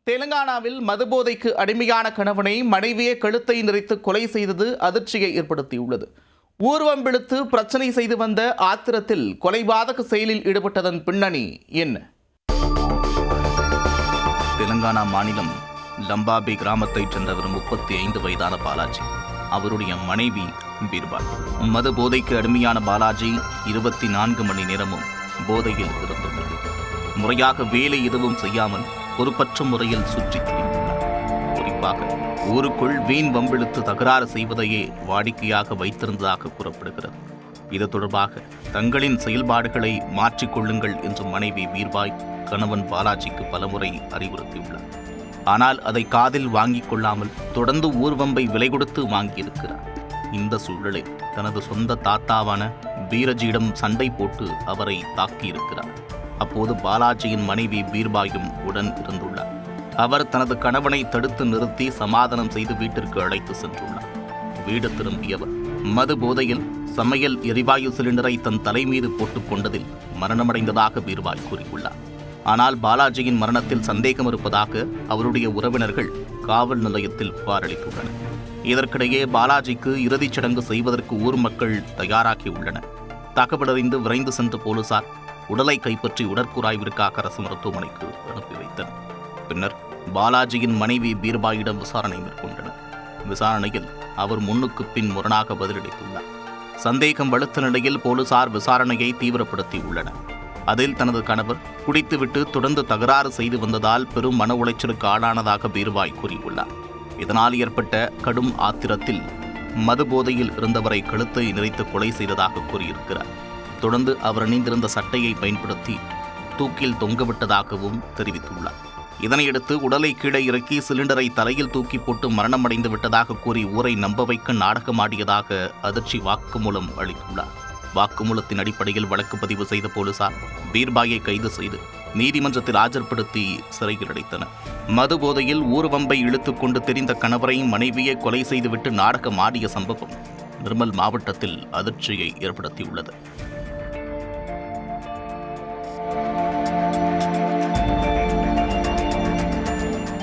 தெலுங்கானாவில் மதுபோதைக்கு அடிமையான கணவனை மனைவியே கழுத்தை நெரித்து கொலை செய்தது அதிர்ச்சியை ஏற்படுத்தியுள்ளது. ஊர்வம் பிடித்து பிரச்சனை செய்து வந்த ஆத்திரத்தில் கொலைபாதக செயலில் ஈடுபட்டதன் பின்னணி என்ன? தெலுங்கானா மாநிலம் லம்பாபி கிராமத்தைச் சேர்ந்தவர் 35 வயதான பாலாஜி. அவருடைய மனைவி பீர்பால். மது போதைக்கு அடிமையான பாலாஜி 24 மணி நேரமும் போதையில் இருந்துள்ளார். முறையாக வேலை எதுவும் செய்யாமல் பொறுப்பற்ற முறையில் சுற்றித் திரிந்துள்ளார். குறிப்பாக ஊருக்குள் வீண் வம்பிழுத்து தகராறு செய்வதையே வாடிக்கையாக வைத்திருந்ததாக கூறப்படுகிறது. இது தொடர்பாக தங்களின் செயல்பாடுகளை மாற்றிக்கொள்ளுங்கள் என்று மனைவி பீர்பாய் கணவன் பாலாஜிக்கு பலமுறை அறிவுறுத்தியுள்ளார். ஆனால் அதை காதில் வாங்கிக் கொள்ளாமல் தொடர்ந்து ஊர்வம்பை விலை கொடுத்து வாங்கியிருக்கிறார். இந்த சூழலில் தனது சொந்த தாத்தாவான பீரஜியிடம் சண்டை போட்டு அவரை தாக்கியிருக்கிறார். அப்போது பாலாஜியின் மனைவி பீர்பாயும் உடன் இருந்துள்ளார். அவர் தனது கணவனை தடுத்து நிறுத்தி சமாதானம் செய்து வீட்டிற்கு அழைத்து சென்றுள்ளார். வீடு திரும்பியவர் மது போதையில் சமையல் எரிவாயு சிலிண்டரை தன் தலை மீது போட்டுக் கொண்டதில் மரணமடைந்ததாக பீர்பாய் கூறியுள்ளார். ஆனால் பாலாஜியின் மரணத்தில் சந்தேகம் இருப்பதாக அவருடைய உறவினர்கள் காவல் நிலையத்தில் புகார் அளித்துள்ளனர். இதற்கிடையே பாலாஜிக்கு இறுதிச் சடங்கு செய்வதற்கு ஊர் மக்கள் தயாராகியுள்ளனர். தகவலறிந்து விரைந்து சென்ற போலீசார் உடலை கைப்பற்றி உடற்கூராய்விற்காக அரசு மருத்துவமனைக்கு அனுப்பி வைத்தனர். பின்னர் பாலாஜியின் மனைவி பீர்பாயிடம் விசாரணை மேற்கொண்டனர். விசாரணையில் அவர் முன்னுக்கு பின் முரணாக பதிலளித்துள்ளார். சந்தேகம் வலுத்த நிலையில் போலீசார் விசாரணையை தீவிரப்படுத்தியுள்ளனர். அதில் தனது கணவர் குடித்துவிட்டு தொடர்ந்து தகராறு செய்து வந்ததால் பெரும் மன உளைச்சலுக்கு ஆளானதாக பீர்பாய் கூறியுள்ளார். இதனால் ஏற்பட்ட கடும் ஆத்திரத்தில் மது போதையில் இருந்தவரை கழுத்தை நெரித்து கொலை செய்ததாக கூறியிருக்கிறார். தொடர்ந்து அவர் அணிந்திருந்த சட்டையை பயன்படுத்தி தூக்கில் தொங்கவிட்டதாகவும் தெரிவித்துள்ளார். இதனையடுத்து உடலை கீழே இறக்கி சிலிண்டரை தலையில் தூக்கி போட்டு மரணமடைந்து விட்டதாக கூறி ஊரை நம்ப வைக்க நாடகமாடியதாக அதிர்ச்சி வாக்குமூலம் அளித்துள்ளார். வாக்குமூலத்தின் அடிப்படையில் வழக்கு பதிவு செய்த போலீசார் பீர்பாயை கைது செய்து நீதிமன்றத்தில் ஆஜர்படுத்தி சிறையில் அடைத்தனர். மது போதையில் ஊர்வம்பை இழுத்துக் கொண்டு தெரிந்த கணவரை மனைவியை கொலை செய்துவிட்டு நாடகம் ஆடிய சம்பவம் நிர்மல் மாவட்டத்தில் அதிர்ச்சியை ஏற்படுத்தியுள்ளது.